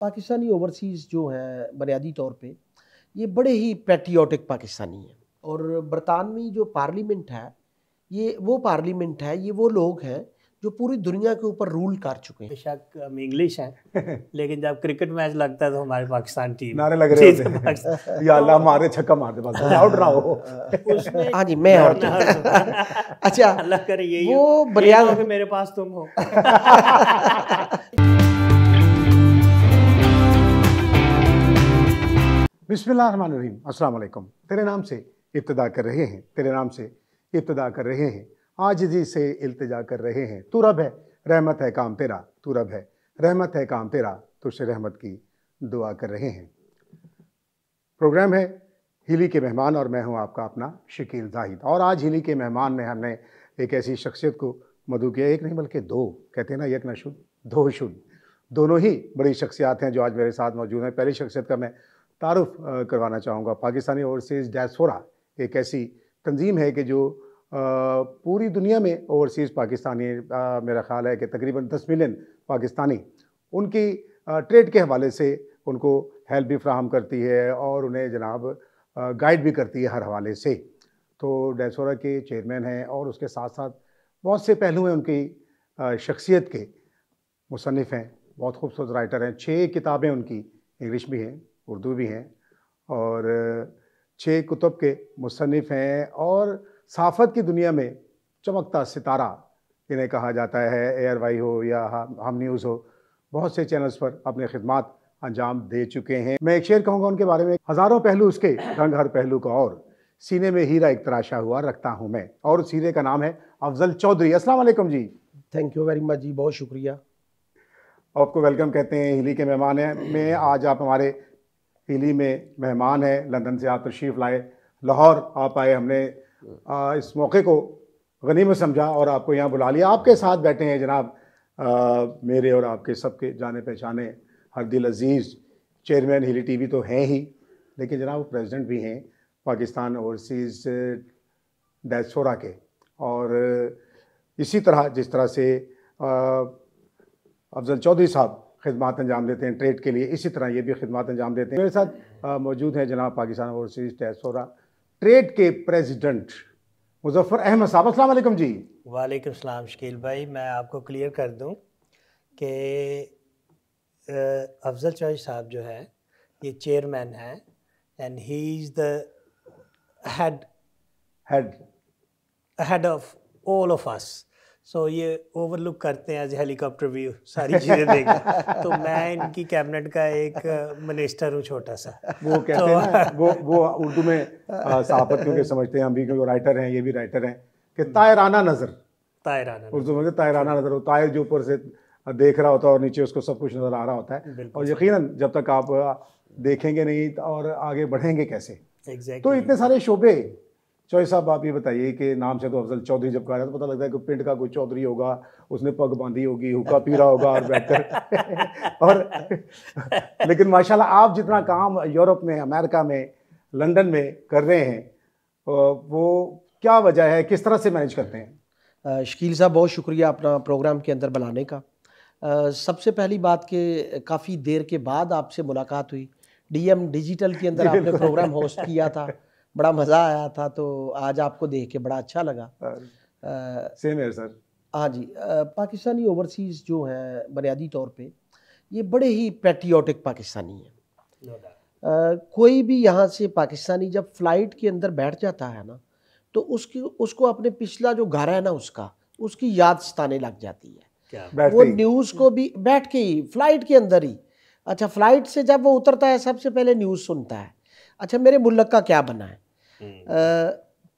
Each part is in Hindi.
पाकिस्तानी ओवरसीज़ जो हैं बुनियादी तौर पे ये बड़े ही पैट्रियोटिक पाकिस्तानी हैं और बरतानवी जो पार्लियामेंट है ये वो पार्लियामेंट है, ये वो लोग हैं जो पूरी दुनिया के ऊपर रूल कर चुके हैं। बेशक हम इंग्लिश हैं लेकिन जब क्रिकेट मैच लगता है तो हमारी पाकिस्तान टीम नारे लग रहे होते हैं या अल्लाह मारे छक्का मार दे बस आउट ना हो उसमें हाँ जी मैं और अच्छा अल्लाह करे यही वो हो बुनियाद कि मेरे पास तुम हो। बिस्मिल्लाहिर्रहमानिर्रहीम अस्सलाम वालेकुम। तेरे नाम से इब्तिदा कर रहे हैं, तेरे नाम से इब्तिदा कर रहे हैं, आजिज़ी से इल्तिजा कर रहे हैं। तू रब है, रहमत है काम तेरा, तू रब है, रहमत है काम तेरा, तुझसे रहमत की दुआ कर रहे हैं। प्रोग्राम है हिली के मेहमान और मैं हूं आपका अपना शकील जाहिद। और आज हिली के मेहमान में हमने एक ऐसी शख्सियत को मदऊ किया, एक नहीं बल्कि दो, कहते हैं ना एक न शुद्ध दो शुद्ध, दोनों ही बड़ी शख्सियात हैं जो आज मेरे साथ मौजूद हैं। पहली शख्सियत का मैं तारुफ करवाना चाहूँगा। पाकिस्तानी ओवरसीज़ डायस्पोरा एक ऐसी तंजीम है कि जो पूरी दुनिया में ओवरसीज़ पाकिस्तानी मेरा ख़्याल है कि तकरीबन 10 मिलियन पाकिस्तानी उनकी ट्रेड के हवाले से उनको हेल्प भी फ्राहम करती है और उन्हें जनाब गाइड भी करती है हर हवाले से। तो डायस्पोरा के चेयरमैन हैं और उसके साथ साथ बहुत से पहलू हैं उनकी शख्सियत के। मुसन्निफ़ हैं, बहुत खूबसूरत राइटर हैं, 6 किताबें उनकी इंग्लिश भी हैं, उर्दू भी हैं और 6 कुतुब के मुसन्निफ़ हैं और सहाफ़त की दुनिया में चमकता सितारा इन्हें कहा जाता है। एयर वाई हो या हम न्यूज़ हो, बहुत से चैनल्स पर अपने खिदमात अंजाम दे चुके हैं। मैं एक शेर कहूँगा उनके बारे में, हज़ारों पहलू उसके रंग हर पहलू का और सीने में हीरा एक तराशा हुआ रखता हूँ मैं। और उस हीरे का नाम है अफजल चौधरी। अस्सलाम वालेकुम जी। थैंक यू वेरी मच जी, बहुत शुक्रिया। आपको वेलकम कहते हैं। हिली के मेहमान हैं में आज आप हमारे हिली में मेहमान हैं। लंदन से आप तशरीफ़ लाए, लाहौर आप आए, हमने इस मौके को गनीमत समझा और आपको यहाँ बुला लिया। आपके साथ बैठे हैं जनाब मेरे और आपके सबके जाने पहचाने हर दिल अजीज़ चेयरमैन हिली टीवी तो हैं ही, लेकिन जनाब वो प्रेसिडेंट भी हैं पाकिस्तान ओवरसीज़ डायस्पोरा के। और इसी तरह जिस तरह से अफजल चौधरी साहब खिदमत अंजाम देते हैं ट्रेड के लिए, इसी तरह ये भी खिदमत अंजाम देते हैं। मेरे साथ मौजूद हैं जनाब पाकिस्तान ओवरसीज़ डायस्पोरा ट्रेड के प्रेसिडेंट मुज़फ़्फ़र अहमद साहब। अस्सलाम वालेकुम जी। वालेकुम सलाम शकील भाई, मैं आपको क्लियर कर दूं कि अफजल चौधरी साहब जो है ये चेयरमैन है and he is the head of all of us. So ये ओवरलुक करते हैं एज हेलीकॉप्टर व्यू सारी चीज़ें देखना। तो मैं इनकी कैबिनेट का एक मिनिस्टर हूँ छोटा सा। वो कहते हैं ना, वो उर्दू में सहाफ़त क्योंकि समझते हैं हम भी, क्योंकि राइटर हैं, ये भी राइटर हैं, कि तायराना नज़र, तायराना उर्दू में तायराना नज़र, तायर जो ऊपर से देख रहा होता है और नीचे उसको सब कुछ नज़र आ रहा होता है। और यकीनन जब तक आप देखेंगे नहीं और आगे बढ़ेंगे कैसे। तो इतने सारे शोबे। चौधरी साहब आप ये बताइए कि नाम से तो अफजल चौधरी जब कहा जाता है तो पता लगता है कि पिंड का कोई चौधरी होगा, उसने पग बांधी होगी, हुक्का पी रहा होगा और बैठकर और लेकिन माशाल्लाह आप जितना काम यूरोप में, अमेरिका में, लंदन में कर रहे हैं, वो क्या वजह है, किस तरह से मैनेज करते हैं? शकील साहब बहुत शुक्रिया अपना प्रोग्राम के अंदर बुलाने का। सबसे पहली बात कि काफ़ी देर के बाद आपसे मुलाकात हुई। डीएम डिजिटल के अंदर आपने प्रोग्राम होस्ट किया था, बड़ा मज़ा आया था, तो आज आपको देख के बड़ा अच्छा लगा। सेम है सर। हाँ जी, पाकिस्तानी ओवरसीज़ जो हैं बुनियादी तौर पे ये बड़े ही पैट्रियोटिक पाकिस्तानी हैं। कोई भी यहाँ से पाकिस्तानी जब फ़्लाइट के अंदर बैठ जाता है ना, तो उसको अपने पिछला जो घर है ना उसकी याद सताने लग जाती है। वो न्यूज़ को भी बैठ के ही फ़्लाइट के अंदर ही, अच्छा फ़्लाइट से जब वो उतरता है सबसे पहले न्यूज़ सुनता है, अच्छा मेरे मुल्क का क्या बना है।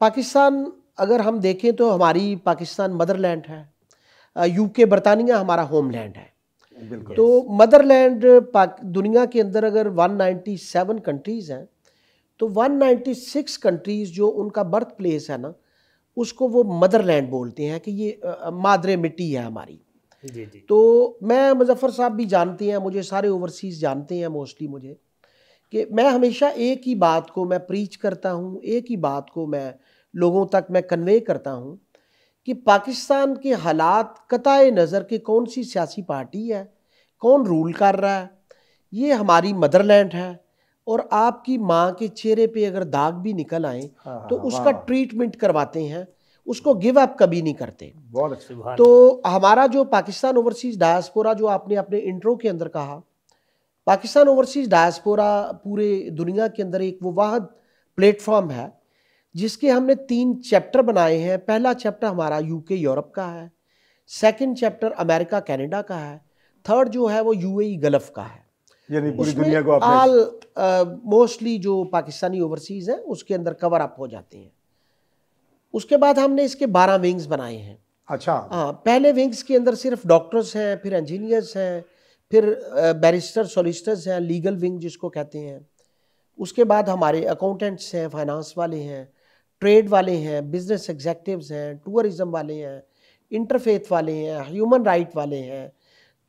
पाकिस्तान अगर हम देखें तो हमारी पाकिस्तान मदरलैंड है, यूके बरतानिया हमारा होमलैंड है। तो मदरलैंड दुनिया के अंदर अगर 197 कंट्रीज़ हैं तो 196 कंट्रीज़ जो उनका बर्थ प्लेस है ना, उसको वो मदरलैंड बोलते हैं कि ये मादरे मिट्टी है हमारी। जी। तो मैं मुज़फ़्फ़र साहब भी जानते हैं, मुझे सारे ओवरसीज़ जानते हैं मोस्टली मुझे, कि मैं हमेशा एक ही बात को मैं प्रीच करता हूँ, एक ही बात को मैं लोगों तक मैं कन्वे करता हूँ कि पाकिस्तान के हालात कताए नज़र के कौन सी सियासी पार्टी है, कौन रूल कर रहा है, ये हमारी मदरलैंड है, और आपकी माँ के चेहरे पे अगर दाग भी निकल आए तो उसका ट्रीटमेंट करवाते हैं, उसको गिव अप कभी नहीं करते। बहुत अच्छा। तो हमारा जो पाकिस्तान ओवरसीज डायस्पोरा, जो आपने अपने इंट्रो के अंदर कहा, पाकिस्तान ओवरसीज डायस्पोरा पूरे दुनिया के अंदर एक वो वाहिद प्लेटफॉर्म है जिसके हमने 3 चैप्टर बनाए हैं। पहला चैप्टर हमारा यूके यूरोप का है, सेकंड चैप्टर अमेरिका कनाडा का है, थर्ड जो है वो यूएई गल्फ का है। यानी पूरी उसमें दुनिया को आपने ऑल मोस्टली जो पाकिस्तानी ओवरसीज हैं उसके अंदर कवर अप हो जाते हैं। उसके बाद हमने इसके 12 विंग्स बनाए हैं। अच्छा। हाँ, पहले विंग्स के अंदर सिर्फ डॉक्टर्स हैं, फिर इंजीनियर्स हैं, फिर बैरिस्टर सॉलिसिटर्स हैं, लीगल विंग जिसको कहते हैं। उसके बाद हमारे अकाउंटेंट्स हैं, फाइनेंस वाले हैं, ट्रेड वाले हैं, बिजनेस एग्जेक्टिव्स हैं, टूरिज्म वाले हैं, इंटरफेथ वाले हैं, ह्यूमन राइट वाले हैं।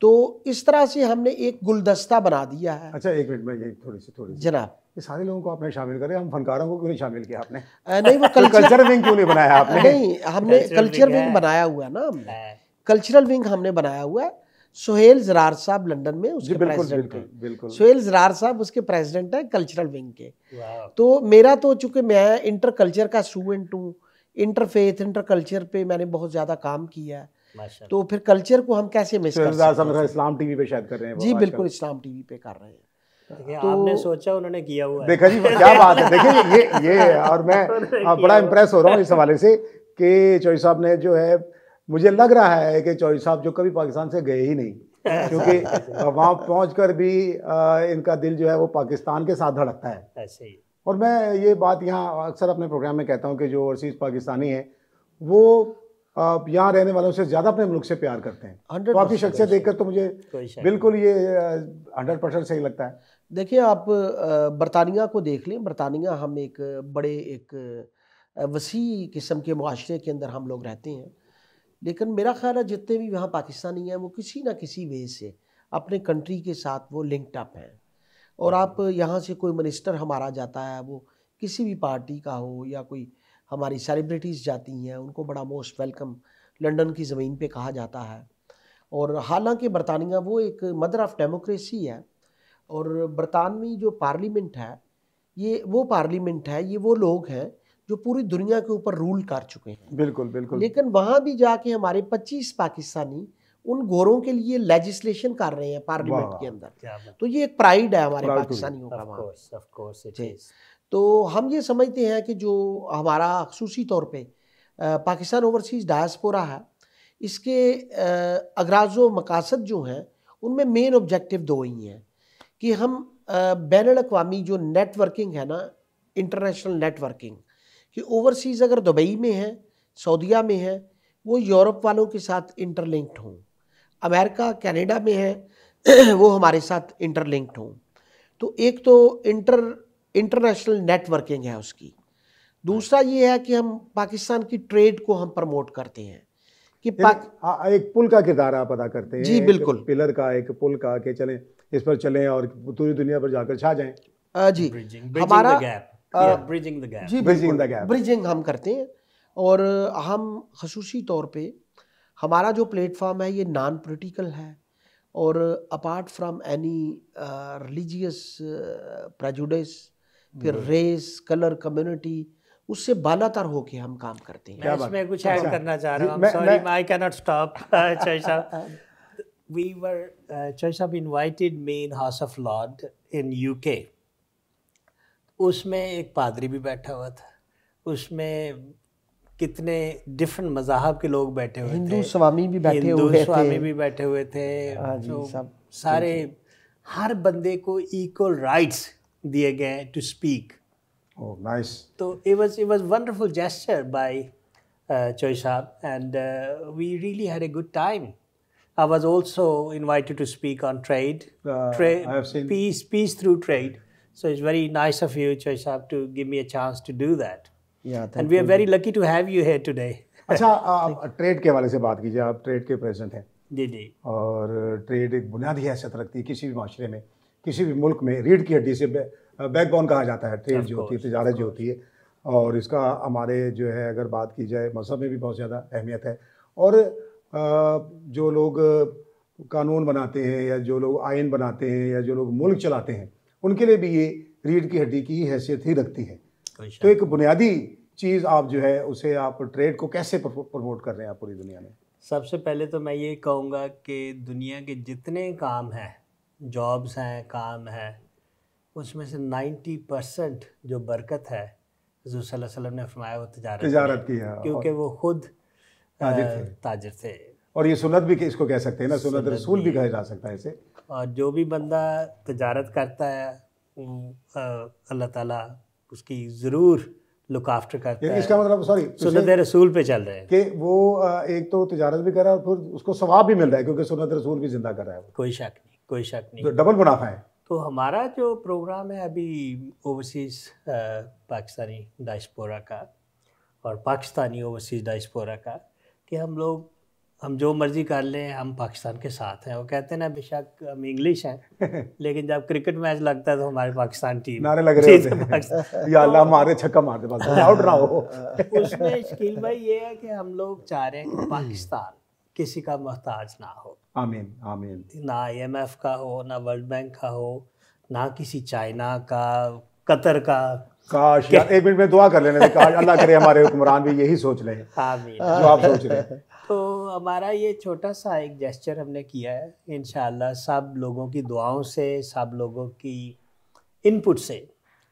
तो इस तरह से हमने एक गुलदस्ता बना दिया है। अच्छा, एक मिनट में ये थोड़ी सी जनाब, ये सारे लोगों को आपने शामिल करे, हम फनकारों को क्यों नहीं शामिल किया आपने? नहीं वो कल्चर विंग क्यों नहीं बनाया आपने? नहीं, हमने कल्चर विंग बनाया हुआ है ना, हमने कल्चरल विंग हमने बनाया हुआ है। सुहेल जरार साहब लंदन में उसके प्रेसिडेंट हैं। बिल्कुल। सुहेल जरार साहब उसके प्रेसिडेंट हैं कल्चरल विंग के। तो मेरा तो चूंकि मैं इंटर कल्चर का स्टूडेंट हूँ, इंटरफेथ इंटर कल्चर पे मैंने बहुत ज़्यादा काम किया है, तो फिर कल्चर को हम कैसे मिस कर सकते हैं। इस्लाम टीवी पे शायद कर रहे हैं जी बिल्कुल, इस्लाम टीवी पे कर रहे हैं। तो आपने सोचा, उन्होंने किया हुआ है। देखा जी, क्या बात है। देखिए ये और मैं बड़ा इम्प्रेस हो रहा हूँ इस हवाले से कि चौधरी साहब ने जो है, मुझे लग रहा है कि चौधरी साहब जो कभी पाकिस्तान से गए ही नहीं, क्योंकि वहाँ पहुँचकर भी इनका दिल जो है वो पाकिस्तान के साथ धड़कता है। ऐसे ही। और मैं ये बात यहाँ अक्सर अपने प्रोग्राम में कहता हूँ कि जो ओवरसीज़ पाकिस्तानी हैं वो यहाँ रहने वालों से ज़्यादा अपने मुल्क से प्यार करते हैं। तो आपकी शख्सियत देखकर तो मुझे बिल्कुल ये 100% सही लगता है। देखिए, आप बरतानिया को देख लें। बरतानिया हम एक बड़े एक वसी किस्म के मुआशरे के अंदर हम लोग रहते हैं, लेकिन मेरा ख्याल है जितने भी वहाँ पाकिस्तानी हैं वो किसी ना किसी वे से अपने कंट्री के साथ वो लिंक्ड अप हैं। और आप यहाँ से कोई मिनिस्टर हमारा जाता है, वो किसी भी पार्टी का हो, या कोई हमारी सेलिब्रिटीज़ जाती हैं, उनको बड़ा मोस्ट वेलकम लंदन की ज़मीन पे कहा जाता है। और हालांकि बरतानिया वो एक मदर ऑफ डेमोक्रेसी है, और बरतानवी जो पार्लियामेंट है ये वो पार्लियामेंट है, ये वो लोग हैं जो पूरी दुनिया के ऊपर रूल कर चुके हैं। बिल्कुल बिल्कुल। लेकिन वहाँ भी जाके हमारे 25 पाकिस्तानी उन गोरों के लिए लेजिस्लेशन कर रहे हैं पार्लियामेंट के अंदर। तो ये एक प्राइड है हमारे पाकिस्तानियों का वहाँ। तो हम ये समझते हैं कि जो हमारा खसूसी तौर पे पाकिस्तान ओवरसीज़ डायस्पोरा है, इसके अगराज़ो मकासद जो हैं उनमें मेन ऑब्जेक्टिव 2 ही हैं कि हम बैनुल-अक़वामी जो नेटवर्किंग है ना, इंटरनेशनल नेटवर्किंग, कि ओवरसीज़ अगर दुबई में है, सऊदीया में है, वो यूरोप वालों के साथ इंटरलिंक्ड हों, अमेरिका कनाडा में है वो हमारे साथ इंटरलिंक्ड हों। तो एक तो इंटरनेशनल नेटवर्किंग है उसकी। दूसरा ये है कि हम पाकिस्तान की ट्रेड को हम प्रमोट करते हैं कि एक पुल का किरदार आप अदा करते हैं। जी बिल्कुल, पिलर का, एक पुल का, कि चलें इस पर चलें और पूरी दुनिया पर जाकर छा जाएं। जी हमारा ब्रिजिंग द गैप। जी ब्रिजिंग हम करते हैं। और हम खसूसी तौर पे हमारा जो प्लेटफॉर्म है ये नॉन पॉलिटिकल है, और apart from any religious prejudice, फिर रेस, कलर, कम्युनिटी, उससे बालातर होके हम काम करते हैं। मैं इसमें कुछ ऐड करना चाह रहा हूँ। Sorry, I can not stop. Chaudhary साहब, चौधरी साहब invited me in House of Lord in UK. उसमें एक पादरी भी बैठा हुआ था, उसमें कितने डिफरेंट मज़ाहब के लोग बैठे हुए थे, हिंदू स्वामी भी बैठे हुए थे, हिंदू स्वामी भी बैठे हुए थे। तो सब सारे, हर बंदे को इक्वल राइट्स दिए गए to speak. Oh, nice. So it was wonderful gesture by Choi Saab, and we really had a good time. I was also invited to speak on trade, I have seen peace through trade. So it's very nice of you, Choi Saab, to give me a chance to do that. Yeah, and we are very lucky to have you here today. अच्छा, ट्रेड के हवाले से बात कीजिए। आप ट्रेड के प्रेसिडेंट हैं। जी जी। और ट्रेड एक बुनियादी हैसियत रखती है किसी भी माशरे में, किसी भी मुल्क में। रीढ़ की हड्डी से बैकबोन कहा जाता है ट्रेड जो होती है, तजारत जो होती है। और इसका हमारे जो है अगर बात की जाए मज़हब में भी बहुत ज़्यादा अहमियत है। और जो लोग कानून बनाते हैं या जो लोग आइन बनाते हैं या जो लोग मुल्क चलाते हैं, उनके लिए भी ये रीढ़ की हड्डी की हैसियत ही रखती है। तो एक बुनियादी चीज़ आप जो है उसे आप ट्रेड को कैसे प्रमोट कर रहे हैं आप पूरी दुनिया में? सबसे पहले तो मैं ये कहूँगा कि दुनिया के जितने काम हैं, जॉब्स हैं, काम है, उसमें से 90% जो बरकत है हुज़ूर सल्लल्लाहु अलैहि वसल्लम ने फरमाया वो तिजारत की है, क्योंकि वो खुद ताजिर थे। और ये सुन्नत भी इसको कह सकते हैं ना, सुन्नत रसूल भी कहा जा सकता है इसे। और जो भी बंदा तिजारत करता है अल्लाह ताला उसकी ज़रूर लुक आफ्टर करता है। इसका मतलब सुन्नत रसूल पे चल रहे हैं कि वो एक तो तिजारत भी कर रहा है और फिर उसको सवाब भी मिल रहा है क्योंकि सुन्नत रसूल भी जिंदा कर रहा है। कोई शक नहीं, कोई शक नहीं, तो डबल मुनाफा है। तो हमारा जो प्रोग्राम है अभी ओवरसीज़ पाकिस्तानी डायस्पोरा का और पाकिस्तानी ओवरसीज़ डायस्पोरा का, कि हम जो मर्ज़ी कर लें, हम पाकिस्तान के साथ हैं। वो कहते हैं ना, बेशक हम इंग्लिश हैं लेकिन जब क्रिकेट मैच लगता है तो हमारे पाकिस्तान टीम नारे लग रहे होते हैं, या अल्लाह मारे छक्का मार दे बस आउट ना हो। उसमें शकील भाई ये है कि हम लोग चाह रहे हैं कि पाकिस्तान किसी का मोहताज ना हो। आमीन आमीन। ना IMF का हो, ना वर्ल्ड बैंक का हो, ना किसी चाइना का, कतर का। काश यार एक मिनट में दुआ कर लेने, काश अल्लाह करे हमारे हुक्मरान भी यही सोच लें आमीन जो आप सोच रहे हैं। तो हमारा ये छोटा सा एक जेस्चर हमने किया है, इंशाअल्लाह सब लोगों की दुआओं से, सब लोगों की इनपुट से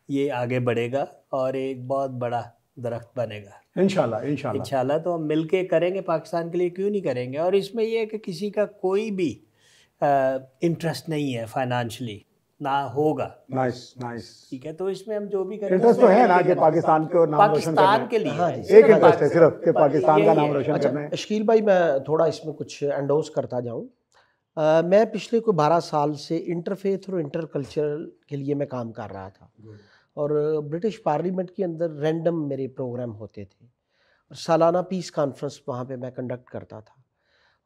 ये आगे बढ़ेगा और एक बहुत बड़ा दरख्त बनेगा इंशाअल्लाह। इंशाअल्लाह तो हम मिलके करेंगे, पाकिस्तान के लिए क्यों नहीं करेंगे। और इसमें ये है कि किसी का कोई भी इंटरेस्ट नहीं है फाइनेंशियली, ना होगा। नाइस नाइस, ठीक है। तो इसमें हम जो भी करेंगे इंटरेस्ट तो है ना कि पाकिस्तान को नाम रोशन करना, पाकिस्तान के लिए एक इंटरेस्ट है सिर्फ कि पाकिस्तान का नाम रोशन करना है। शकील भाई मैं थोड़ा इसमें कुछ एंडोर्स करता जाऊँ। मैं पिछले कोई 12 साल से इंटरफेथ और इंटरकल्चरल के लिए मैं काम कर रहा था और ब्रिटिश पार्लियामेंट के अंदर रैंडम मेरे प्रोग्राम होते थे और सालाना पीस कॉन्फ्रेंस वहाँ पे मैं कंडक्ट करता था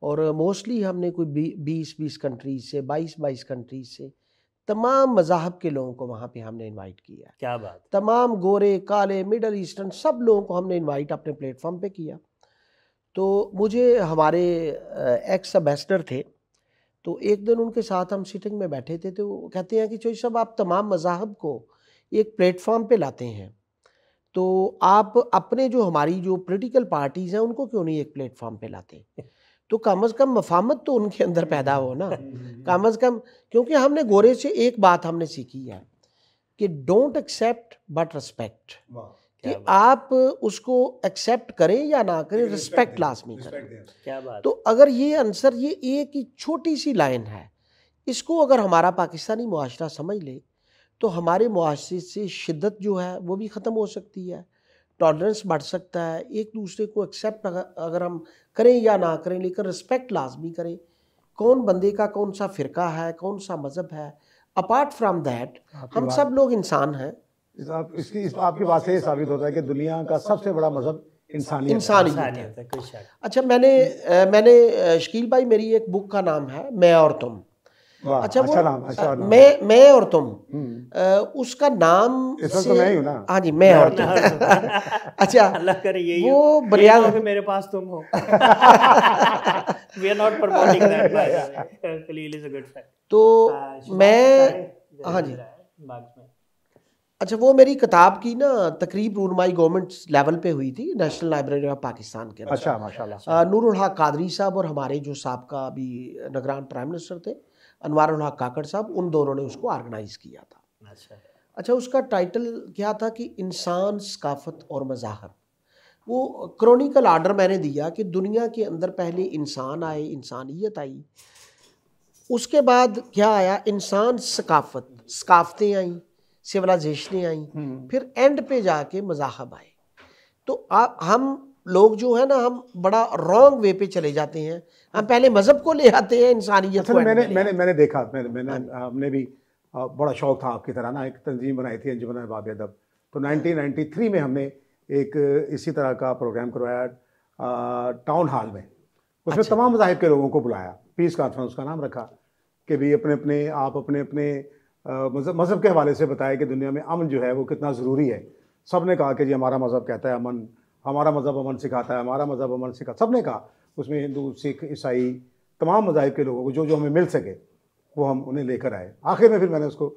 और मोस्टली हमने कोई 20 कंट्रीज से, 22 कंट्रीज से तमाम मज़ाहब के लोगों को वहाँ पे हमने इनवाइट किया। क्या बात। तमाम गोरे, काले, मिडल ईस्टर्न सब लोगों को हमने इनवाइट अपने प्लेटफॉर्म पे किया। तो मुझे हमारे एक्स एम्बेसडर थे, तो एक दिन उनके साथ हम सिटिंग में बैठे थे, तो वो कहते हैं कि चौधरी साहब आप तमाम मज़ाहब को एक प्लेटफॉर्म पे लाते हैं, तो आप अपने जो हमारी जो पॉलिटिकल पार्टीज़ हैं उनको क्यों नहीं एक प्लेटफॉर्म पे लाते, तो कम अज़ कम मफामत तो उनके अंदर पैदा हो ना, कम अज़ कम। क्योंकि हमने गोरे से एक बात हमने सीखी है कि डोंट एक्सेप्ट बट रिस्पेक्ट, कि आप उसको एक्सेप्ट करें या ना करें, रिस्पेक्ट लाजमी करें। क्या बात। तो अगर ये आंसर, ये एक ही छोटी सी लाइन है, इसको अगर हमारा पाकिस्तानी मुआशरा समझ ले तो हमारे मुआशरे से शिद्दत जो है वो भी ख़त्म हो सकती है, टॉलरेंस बढ़ सकता है, एक दूसरे को एक्सेप्ट अगर हम करें या ना करें लेकिन रिस्पेक्ट लाजमी करें। कौन बंदे का कौन सा फ़िरका है, कौन सा मज़हब है, अपार्ट फ्राम दैट हम सब लोग इंसान हैं। आपकी बात से ये साबित होता है कि दुनिया का सबसे बड़ा मज़हब इंसानियत है। अच्छा, मैंने शकील भाई, मेरी एक बुक का नाम है मैं और तुम। अच्छा, अच्छा नाम, अच्छा नाम। मैं और तुम, उसका नाम इसमें तो मैं ही हूं ना। हाँ जी, मैं और तुम। अच्छा, अल्लाह करे यही वो बुनियाद मेरे पास तुम हो। We are not promoting that, by the way. Khalil is a good friend. तो मैं, हाँ जी, अच्छा, वो मेरी किताब की ना तकरीब रूनमाई गवर्नमेंट लेवल पे हुई थी, नेशनल लाइब्रेरी ऑफ पाकिस्तान के। अच्छा, माशाल्लाह। नूरुल हक कादरी साहब और हमारे जो साहबका अभी निगरान प्राइम मिनिस्टर थे अनवारुल हक काकड़ साहब, उन दोनों ने उसको ऑर्गेनाइज किया था। अच्छा, उसका टाइटल क्या था कि इंसान, सकाफत और मज़ाहब। वो क्रॉनिकल आर्डर मैंने दिया कि दुनिया के अंदर पहले इंसान आए, इंसानियत आई, उसके बाद क्या आया, इंसान, सकाफत, सकाफतें आई, सिविलाइजेशनें आई, फिर एंड पे जाके मज़ाहब आए। तो हम लोग जो है ना, हम बड़ा रॉन्ग वे पे चले जाते हैं, हम पहले मज़हब को ले आते हैं, इंसानियत को। मैंने देखा, हमने भी बड़ा शौक था आपकी तरह ना, एक तंजीम बनाई थी अंजुमन बाब अदब। तो 1993 में हमने एक इसी तरह का प्रोग्राम करवाया टाउन हॉल में। उसमें तमाम मज़ाहिब के लोगों को बुलाया, पीस कॉन्फ्रेंस का नाम रखा कि भी आप अपने मज़हब के हवाले से बताया कि दुनिया में अमन जो है वो कितना ज़रूरी है। सब ने कहा कि जी हमारा मज़हब कहता है अमन, हमारा मज़हब अमन सिखाता है, हमारा मज़हब अमन सिखाता, सब ने कहा। उसमें हिंदू, सिख, ईसाई, तमाम मज़ाहिब के लोगों को जो जो हमें मिल सके वो हम उन्हें लेकर आए। आखिर में फिर मैंने उसको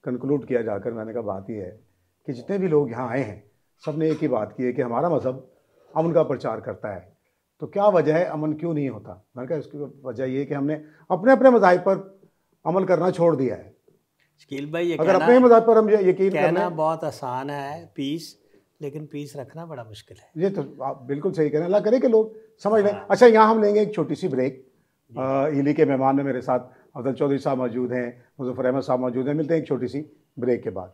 कंक्लूड किया जाकर, मैंने कहा बात यह है कि जितने भी लोग यहाँ आए हैं सब ने एक ही बात की है कि हमारा मज़हब अमन का प्रचार करता है, तो क्या वजह है, अमन क्यों नहीं होता। मैंने कहा इसकी वजह ये है कि हमने अपने अपने मज़ाहिब पर अमल करना छोड़ दिया है। शकील भाई, ये अगर अपने मज़हब पर हम यकीन कहना बहुत आसान है पीस, लेकिन पीस रखना बड़ा मुश्किल है। ये तो आप बिल्कुल सही कह रहे हैं। अल्लाह करे कि लोग समझ लें। अच्छा, यहाँ हम लेंगे एक छोटी सी ब्रेक। ईली के मेहमान में मेरे साथ अफजल चौधरी साहब मौजूद हैं, मुज़फ़्फ़र अहमद साहब मौजूद हैं। मिलते हैं एक छोटी सी ब्रेक के बाद।